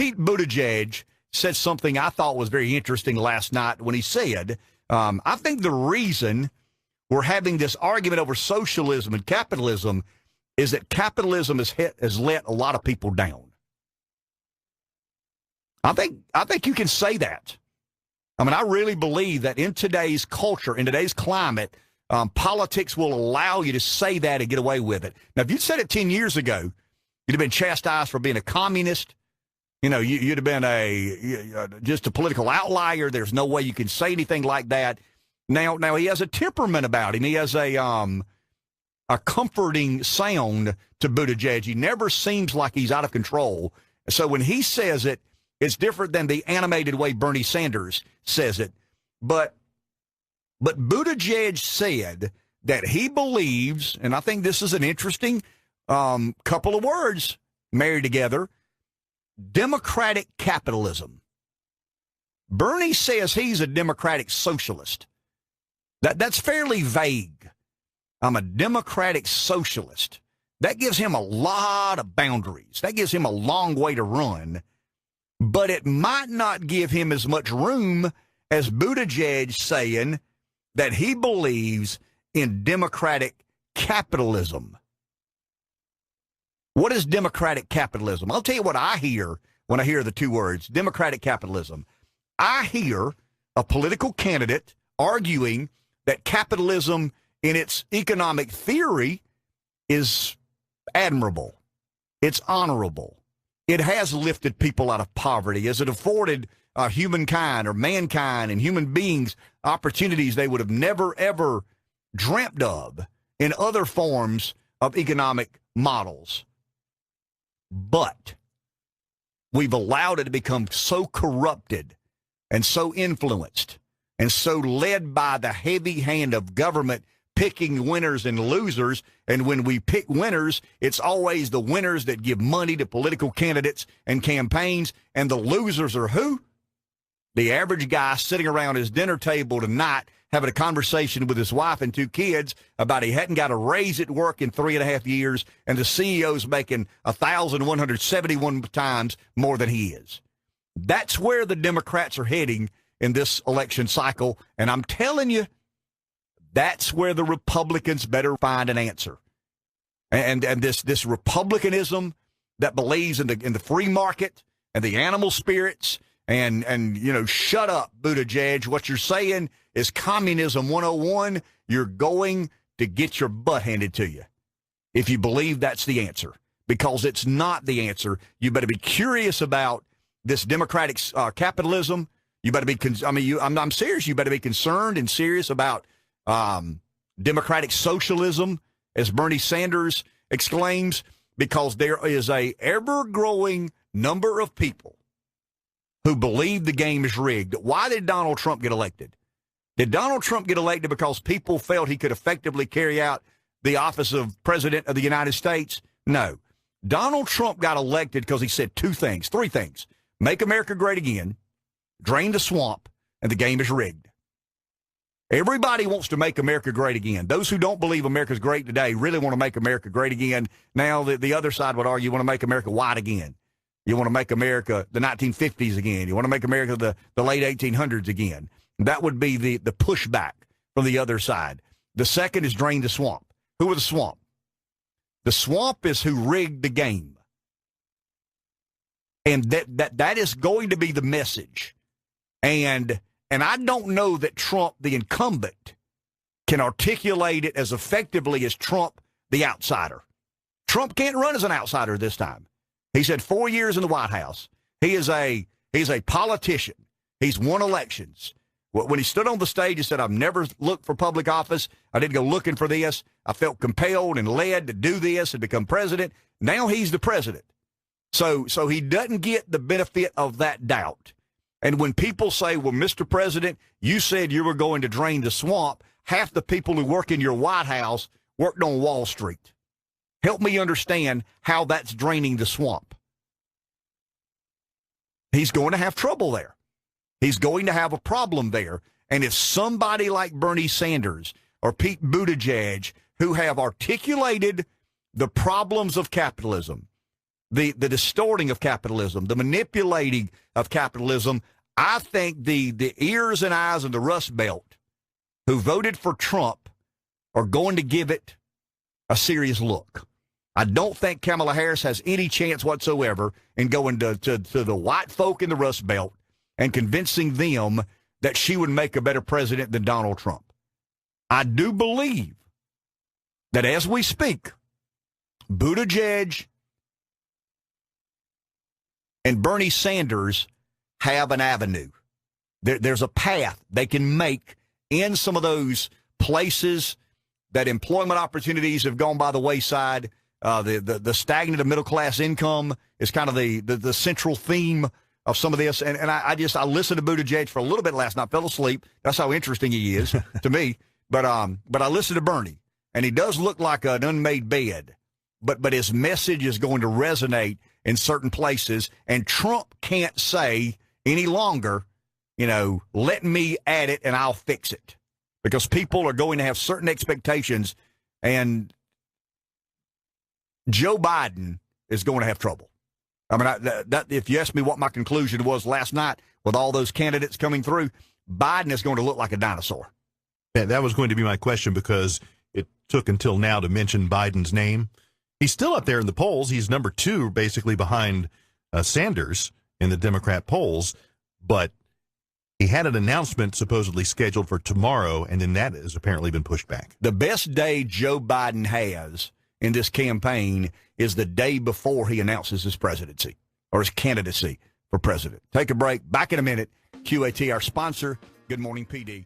Pete Buttigieg said something I thought was very interesting last night when he said, I think the reason we're having this argument over socialism and capitalism is that capitalism has let a lot of people down. I think you can say that. I mean, I really believe that in today's culture, in today's climate, politics will allow you to say that and get away with it. Now, if you'd said it 10 years ago, you'd have been chastised for being a communist. You know, you'd have been just a political outlier. There's no way you can say anything like that. Now he has a temperament about him. He has a comforting sound to Buttigieg. He never seems like he's out of control. So when he says it, it's different than the animated way Bernie Sanders says it. But Buttigieg said that he believes, and I think this is an interesting couple of words married together, democratic capitalism. Bernie says he's a democratic socialist. That's fairly vague. I'm a democratic socialist. That gives him a lot of boundaries. That gives him a long way to run. But it might not give him as much room as Buttigieg saying that he believes in democratic capitalism. What is democratic capitalism? I'll tell you what I hear when I hear the two words, democratic capitalism. I hear a political candidate arguing that capitalism in its economic theory is admirable. It's honorable. It has lifted people out of poverty as it afforded humankind or mankind and human beings opportunities they would have never, ever dreamt of in other forms of economic models. But we've allowed it to become so corrupted and so influenced and so led by the heavy hand of government picking winners and losers. And when we pick winners, it's always the winners that give money to political candidates and campaigns. And the losers are who? The average guy sitting around his dinner table tonight having a conversation with his wife and two kids about he hadn't got a raise at work in 3.5 years, and the CEO's making 1,171 times more than he is. That's where the Democrats are heading in this election cycle, and I'm telling you, that's where the Republicans better find an answer. And this republicanism that believes in the free market and the animal spirits and you know, shut up, Buttigieg. What you're saying is communism 101. You're going to get your butt handed to you if you believe that's the answer, because it's not the answer. You better be curious about this democratic capitalism. You better be, I'm serious. You better be concerned and serious about democratic socialism, as Bernie Sanders exclaims, because there is a ever-growing number of people who believe the game is rigged. Why did Donald Trump get elected? Did Donald Trump get elected because people felt he could effectively carry out the office of President of the United States? No. Donald Trump got elected because he said three things. Make America great again, drain the swamp, and the game is rigged. Everybody wants to make America great again. Those who don't believe America's great today really want to make America great again. Now, the other side would argue you want to make America white again. You want to make America the 1950s again. You want to make America the late 1800s again. That would be the pushback from the other side. The second is drain the swamp. Who are the swamp? The swamp is who rigged the game. And that is going to be the message. And I don't know that Trump, the incumbent, can articulate it as effectively as Trump, the outsider. Trump can't run as an outsider this time. He's had 4 years in the White House. He's a politician. He's won elections. When he stood on the stage and said, I've never looked for public office, I didn't go looking for this, I felt compelled and led to do this and become president. Now he's the president. So he doesn't get the benefit of that doubt. And when people say, well, Mr. President, you said you were going to drain the swamp, half the people who work in your White House worked on Wall Street. Help me understand how that's draining the swamp. He's going to have trouble there. He's going to have a problem there. And if somebody like Bernie Sanders or Pete Buttigieg, who have articulated the problems of capitalism, the distorting of capitalism, the manipulating of capitalism, I think the ears and eyes of the Rust Belt who voted for Trump are going to give it a serious look. I don't think Kamala Harris has any chance whatsoever in going to the white folk in the Rust Belt and convincing them that she would make a better president than Donald Trump. I do believe that as we speak, Buttigieg and Bernie Sanders have an avenue. There's a path they can make in some of those places that employment opportunities have gone by the wayside. The stagnant of middle-class income is kind of the central theme of some of this. And I listened to Buttigieg for a little bit last night, fell asleep. That's how interesting he is to me. But I listened to Bernie, and he does look like an unmade bed. But his message is going to resonate in certain places, and Trump can't say any longer, let me add it and I'll fix it. Because people are going to have certain expectations, and Joe Biden is going to have trouble. I mean, if you ask me what my conclusion was last night with all those candidates coming through, Biden is going to look like a dinosaur. Yeah, that was going to be my question, because it took until now to mention Biden's name. He's still up there in the polls. He's number 2, basically behind Sanders in the Democrat polls, but he had an announcement supposedly scheduled for tomorrow, and then that has apparently been pushed back. The best day Joe Biden has in this campaign is the day before he announces his presidency or his candidacy for president. Take a break. Back in a minute. QAT, our sponsor. Good morning, PD.